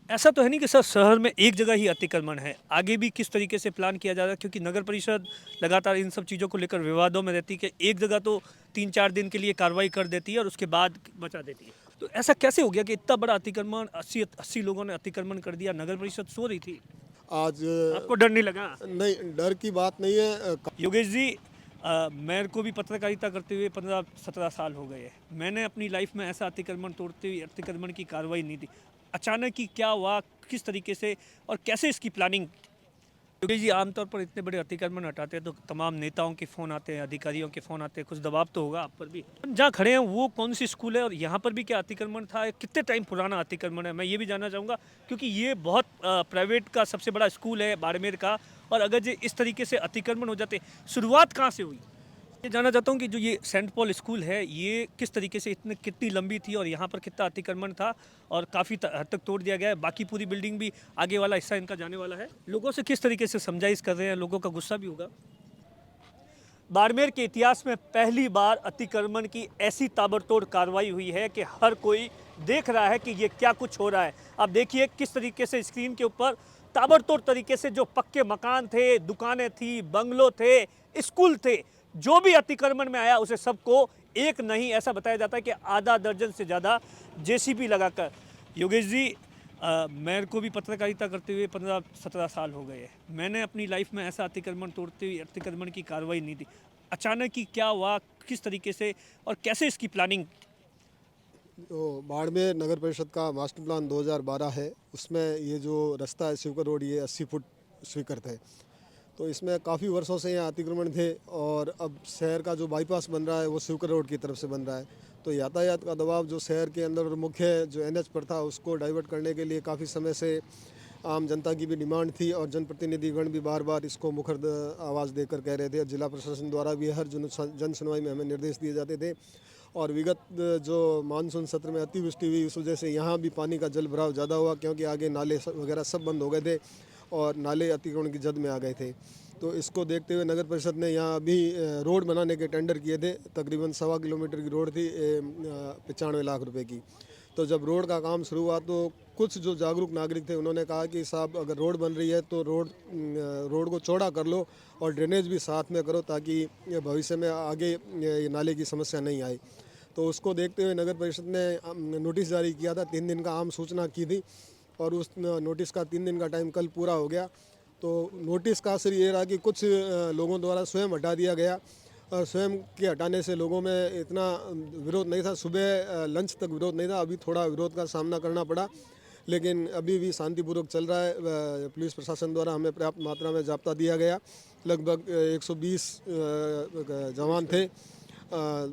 ऐसा तो है नहीं कि सर शहर में एक जगह ही अतिक्रमण है, आगे भी किस तरीके से प्लान किया जा रहा है? क्योंकि नगर परिषद लगातार इन सब चीज़ों को लेकर विवादों में रहती है कि एक जगह तो 3-4 दिन के लिए कार्रवाई कर देती है और उसके बाद बचा देती है। तो ऐसा कैसे हो गया कि इतना बड़ा अतिक्रमण 80 लोगों ने अतिक्रमण कर दिया, नगर परिषद सो रही थी? आज आपको डर नहीं लगा? नहीं, डर की बात नहीं है। योगेश जी, मेरे को भी पत्रकारिता करते हुए 15-17 साल हो गए हैं। मैंने अपनी लाइफ में ऐसा अतिक्रमण तोड़ते हुए अतिक्रमण की कार्रवाई नहीं दी। अचानक ही क्या हुआ, किस तरीके से और कैसे इसकी प्लानिंग? योगेश जी, आमतौर पर इतने बड़े अतिक्रमण हटाते हैं तो तमाम नेताओं के फ़ोन आते हैं, अधिकारियों के फ़ोन आते हैं, कुछ दबाव तो होगा आप पर भी। जहाँ खड़े हैं वो कौन सी स्कूल है और यहाँ पर भी क्या अतिक्रमण था? कितने टाइम पुराना अतिक्रमण है? मैं ये भी जानना चाहूँगा क्योंकि ये बहुत प्राइवेट का सबसे बड़ा स्कूल है बाड़मेर का, और अगर ये इस तरीके से अतिक्रमण हो जाते, शुरुआत कहाँ से हुई? ये जानना चाहता हूँ कि जो ये सेंट पॉल स्कूल है, ये किस तरीके से इतने कितनी लंबी थी और यहाँ पर कितना अतिक्रमण था और काफ़ी हद तक तोड़ दिया गया है। बाकी पूरी बिल्डिंग भी, आगे वाला हिस्सा इनका जाने वाला है। लोगों से किस तरीके से समझाइश कर रहे हैं, लोगों का गुस्सा भी होगा। बाड़मेर के इतिहास में पहली बार अतिक्रमण की ऐसी ताबड़तोड़ कार्रवाई हुई है कि हर कोई देख रहा है कि ये क्या कुछ हो रहा है। आप देखिए किस तरीके से स्क्रीन के ऊपर ताबड़तोड़ तरीके से जो पक्के मकान थे, दुकानें थी, बंगलो थे, स्कूल थे, जो भी अतिक्रमण में आया उसे सबको एक नहीं, ऐसा बताया जाता है कि आधा दर्जन से ज़्यादा जेसीबी लगाकर। योगेश जी, मेरे को भी पत्रकारिता करते हुए 15-17 साल हो गए हैं। मैंने अपनी लाइफ में ऐसा अतिक्रमण तोड़ते हुए अतिक्रमण की कार्रवाई नहीं दी। अचानक ही क्या हुआ, किस तरीके से और कैसे इसकी प्लानिंग? तो बाड़मेर नगर परिषद का मास्टर प्लान 2012 है। उसमें ये जो रास्ता है स्वीकर रोड, ये 80 फुट स्वीकृत है। तो इसमें काफ़ी वर्षों से यहाँ अतिक्रमण थे और अब शहर का जो बाईपास बन रहा है वो स्वीकर रोड की तरफ से बन रहा है। तो यातायात का दबाव जो शहर के अंदर और मुख्य जो एनएच पर था उसको डाइवर्ट करने के लिए काफ़ी समय से आम जनता की भी डिमांड थी और जनप्रतिनिधिगण भी बार बार इसको मुखर आवाज़ देकर कह रहे थे। जिला प्रशासन द्वारा भी हर जन सुनवाई में हमें निर्देश दिए जाते थे। और विगत जो मानसून सत्र में अतिवृष्टि हुई उस वजह से यहाँ भी पानी का जल भराव ज़्यादा हुआ, क्योंकि आगे नाले वगैरह सब बंद हो गए थे और नाले अतिक्रमण की जद में आ गए थे। तो इसको देखते हुए नगर परिषद ने यहाँ अभी रोड बनाने के टेंडर किए थे। तकरीबन 1.25 किलोमीटर की रोड थी, 95 लाख रुपए की। तो जब रोड का काम शुरू हुआ तो कुछ जो जागरूक नागरिक थे उन्होंने कहा कि साहब अगर रोड बन रही है तो रोड को चौड़ा कर लो और ड्रेनेज भी साथ में करो, ताकि भविष्य में आगे ये नाले की समस्या नहीं आए। तो उसको देखते हुए नगर परिषद ने नोटिस जारी किया था, 3 दिन का आम सूचना की थी और उस नोटिस का 3 दिन का टाइम कल पूरा हो गया। तो नोटिस का असर ये रहा कि कुछ लोगों द्वारा स्वयं हटा दिया गया और स्वयं के हटाने से लोगों में इतना विरोध नहीं था। सुबह लंच तक विरोध नहीं था, अभी थोड़ा विरोध का सामना करना पड़ा, लेकिन अभी भी शांतिपूर्वक चल रहा है। पुलिस प्रशासन द्वारा हमें पर्याप्त मात्रा में जाब्ता दिया गया। लगभग 120 जवान थे,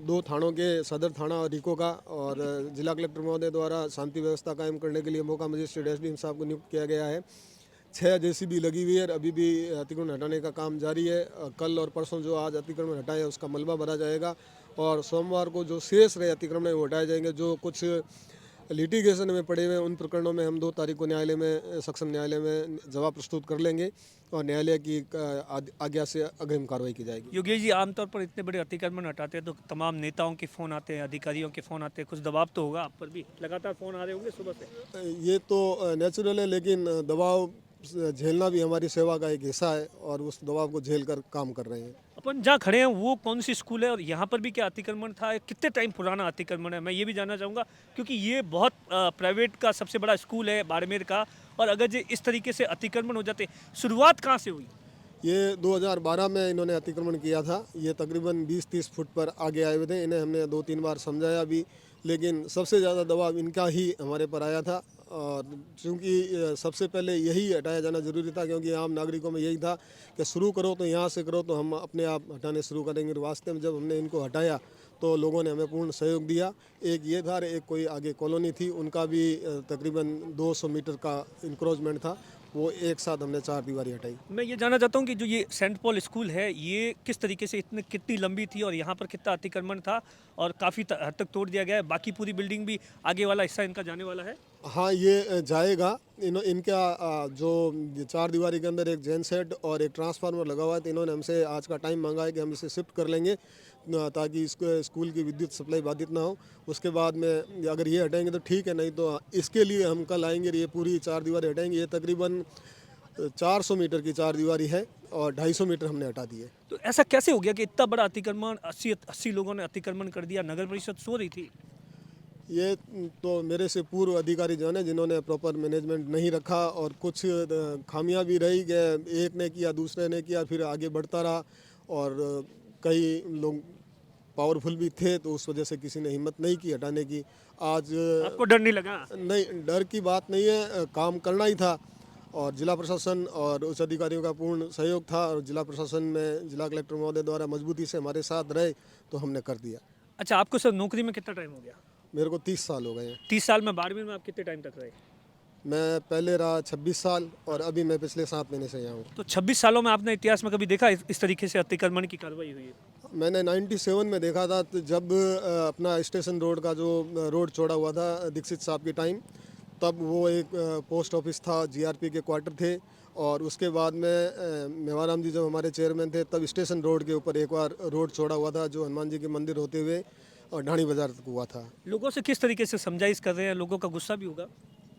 2 थानों के, सदर थाना और रिको का, और जिला कलेक्टर महोदय द्वारा शांति व्यवस्था कायम करने के लिए मौका मजिस्ट्रेट एसडीएम साहब को नियुक्त किया गया है। 6 जेसीबी लगी हुई है। अभी भी अतिक्रमण हटाने का काम जारी है। कल और परसों जो आज अतिक्रमण हटाए उसका मलबा भरा जाएगा और सोमवार को जो शेष रहे अतिक्रमण वो हटाए जाएंगे। जो कुछ लिटिगेशन में पड़े हुए उन प्रकरणों में हम 2 तारीख को न्यायालय में, सक्षम न्यायालय में जवाब प्रस्तुत कर लेंगे और न्यायालय की आज्ञा से अग्रिम कार्रवाई की जाएगी। योगेश जी, आमतौर पर इतने बड़े अतिक्रमण हटाते हैं तो तमाम नेताओं के फ़ोन आते हैं, अधिकारियों के फ़ोन आते हैं, कुछ दबाव तो होगा आप पर भी? लगातार फ़ोन आ रहे होंगे सुबह से। ये तो नेचुरल है, लेकिन दबाव झेलना भी हमारी सेवा का एक हिस्सा है और उस दबाव को झेल कर काम कर रहे हैं। अपन जहाँ खड़े हैं वो कौन सी स्कूल है और यहाँ पर भी क्या अतिक्रमण था? कितने टाइम पुराना अतिक्रमण है? मैं ये भी जानना चाहूँगा क्योंकि ये बहुत प्राइवेट का सबसे बड़ा स्कूल है बाड़मेर का, और अगर ये इस तरीके से अतिक्रमण हो जाते, शुरुआत कहाँ से हुई? ये 2012 में इन्होंने अतिक्रमण किया था। ये तकरीबन 20-30 फुट पर आगे आए हुए थे। इन्हें हमने 2-3 बार समझाया भी, लेकिन सबसे ज़्यादा दबाव इनका ही हमारे पर आया था। और चूँकि सबसे पहले यही हटाया जाना ज़रूरी था, क्योंकि आम नागरिकों में यही था कि शुरू करो तो यहाँ से करो, तो हम अपने आप हटाने शुरू करेंगे। वास्तव में जब हमने इनको हटाया तो लोगों ने हमें पूर्ण सहयोग दिया। एक ये था, एक कोई आगे कॉलोनी थी, उनका भी तकरीबन 200 मीटर का इंक्रोचमेंट था, वो एक साथ हमने चार दीवारी हटाई। मैं ये जानना चाहता हूँ कि जो ये सेंट पॉल स्कूल है ये किस तरीके से इतने कितनी लंबी थी और यहाँ पर कितना अतिक्रमण था और काफ़ी हद तक तोड़ दिया गया है, बाकी पूरी बिल्डिंग भी आगे वाला हिस्सा इनका जाने वाला है? हाँ, ये जाएगा। इनका जो ये चार दीवारी के अंदर एक जेन सेट और एक ट्रांसफार्मर लगा हुआ है, तो इन्होंने हमसे आज का टाइम मांगा है कि हम इसे शिफ्ट कर लेंगे ताकि इसको स्कूल की विद्युत सप्लाई बाधित ना हो। उसके बाद में अगर ये हटाएंगे तो ठीक है, नहीं तो इसके लिए हम कल आएंगे। ये पूरी चार दीवारी हटाएंगे। ये तकरीबन 400 मीटर की चार दीवारी है और 250 मीटर हमने हटा दी है। तो ऐसा कैसे हो गया कि इतना बड़ा अतिक्रमण 80 लोगों ने अतिक्रमण कर दिया? नगर परिषद सो रही थी। ये तो मेरे से पूर्व अधिकारी जो है जिन्होंने प्रॉपर मैनेजमेंट नहीं रखा और कुछ खामियां भी रही कि एक ने किया, दूसरे ने किया, फिर आगे बढ़ता रहा और कई लोग पावरफुल भी थे, तो उस वजह से किसी ने हिम्मत नहीं की हटाने की। आज आपको डर नहीं लगा? नहीं, डर की बात नहीं है, काम करना ही था और जिला प्रशासन और उच्च अधिकारियों का पूर्ण सहयोग था और जिला प्रशासन में जिला कलेक्टर महोदय द्वारा मजबूती से हमारे साथ रहे, तो हमने कर दिया। अच्छा, आपको सर नौकरी में कितना टाइम हो गया? मेरे को 30 साल हो गए हैं। 30 साल में बाड़मेर में आप कितने टाइम तक रहे? मैं पहले रहा 26 साल और अभी मैं पिछले 7 महीने से यहाँ हूँ। तो 26 सालों में आपने इतिहास में कभी देखा इस तरीके से अतिक्रमण की कार्रवाई हुई है? मैंने 97 में देखा था, तो जब अपना स्टेशन रोड का जो रोड चौड़ा हुआ था दीक्षित साहब के टाइम, तब वो एक पोस्ट ऑफिस था, जीआरपी के क्वार्टर थे और उसके बाद में मेवाराम जी जब हमारे चेयरमैन थे, तब स्टेशन रोड के ऊपर एक बार रोड चौड़ा हुआ था जो हनुमान जी के मंदिर होते हुए और ढाणी बाजार तक हुआ था। लोगों से किस तरीके से समझाइश कर रहे हैं? लोगों का गुस्सा भी होगा?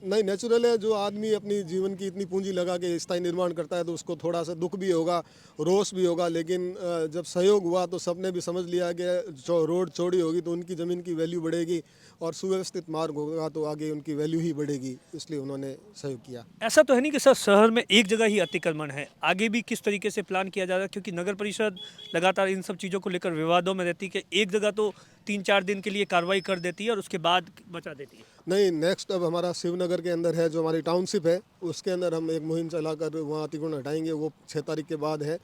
नहीं, नेचुरल है। जो आदमी अपनी जीवन की इतनी पूंजी लगा के स्थायी निर्माण करता है तो उसको थोड़ा सा दुख भी होगा, रोष भी होगा, लेकिन जब सहयोग हुआ तो सबने भी समझ लिया कि जो रोड चौड़ी होगी तो उनकी ज़मीन की वैल्यू बढ़ेगी और सुव्यवस्थित मार्ग होगा तो आगे उनकी वैल्यू ही बढ़ेगी, इसलिए उन्होंने सहयोग किया। ऐसा तो है नहीं कि सर शहर में एक जगह ही अतिक्रमण है, आगे भी किस तरीके से प्लान किया जा रहा है? क्योंकि नगर परिषद लगातार इन सब चीज़ों को लेकर विवादों में रहती है कि एक जगह तो 3-4 दिन के लिए कार्रवाई कर देती है और उसके बाद बचा देती है। नहीं, नेक्स्ट अब हमारा शिवनगर के अंदर है, जो हमारी टाउनशिप है, उसके अंदर हम एक मुहिम चलाकर वहाँ अतिक्रमण हटाएंगे। वो 6 तारीख के बाद है।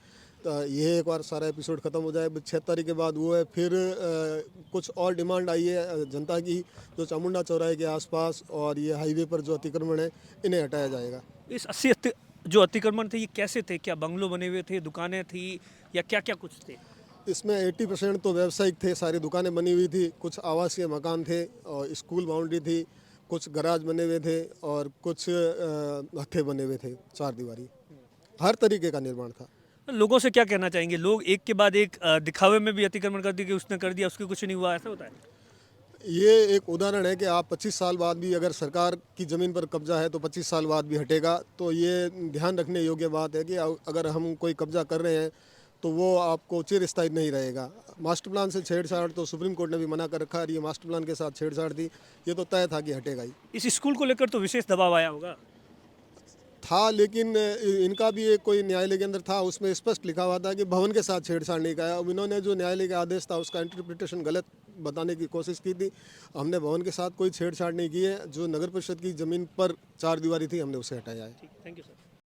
तो ये एक बार सारा एपिसोड ख़त्म हो जाए, 6 तारीख के बाद वो है। फिर कुछ और डिमांड आई है जनता की, जो चामुंडा चौराहे के आसपास और ये हाईवे पर जो अतिक्रमण है, इन्हें हटाया जाएगा। इस 80 जो अतिक्रमण थे ये कैसे थे? क्या बंगलो बने हुए थे, दुकानें थी या क्या क्या कुछ थे? इसमें 80% तो व्यावसायिक थे, सारी दुकानें बनी हुई थी, कुछ आवासीय मकान थे और स्कूल बाउंड्री थी, कुछ गराज बने हुए थे और कुछ हत्थे बने हुए थे, चार दीवारी। हर तरीके का निर्माण था। लोगों से क्या कहना चाहेंगे? लोग एक के बाद एक दिखावे में भी अतिक्रमण कर दिए कि उसने कर दिया, उसके कुछ नहीं हुआ, ऐसा होता है? ये एक उदाहरण है कि आप 25 साल बाद भी अगर सरकार की ज़मीन पर कब्जा है तो 25 साल बाद भी हटेगा। तो ये ध्यान रखने योग्य बात है कि अगर हम कोई कब्जा कर रहे हैं तो वो आपको चिरस्थायी नहीं रहेगा। मास्टर प्लान से छेड़छाड़ तो सुप्रीम कोर्ट ने भी मना कर रखा है, ये मास्टर प्लान के साथ छेड़छाड़ थी, ये तो तय था कि हटेगा ही। इस स्कूल को लेकर तो विशेष दबाव आया होगा? था, लेकिन इनका भी एक कोई न्यायालय के अंदर था, उसमें स्पष्ट लिखा हुआ था कि भवन के साथ छेड़छाड़ नहीं का है। अब इन्होंने जो न्यायालय का आदेश था उसका इंटरप्रिटेशन गलत बताने की कोशिश की थी। हमने भवन के साथ कोई छेड़छाड़ नहीं की है। जो नगर परिषद की ज़मीन पर चार दीवारी थी हमने उसे हटाया है। ठीक, थैंक यू सर।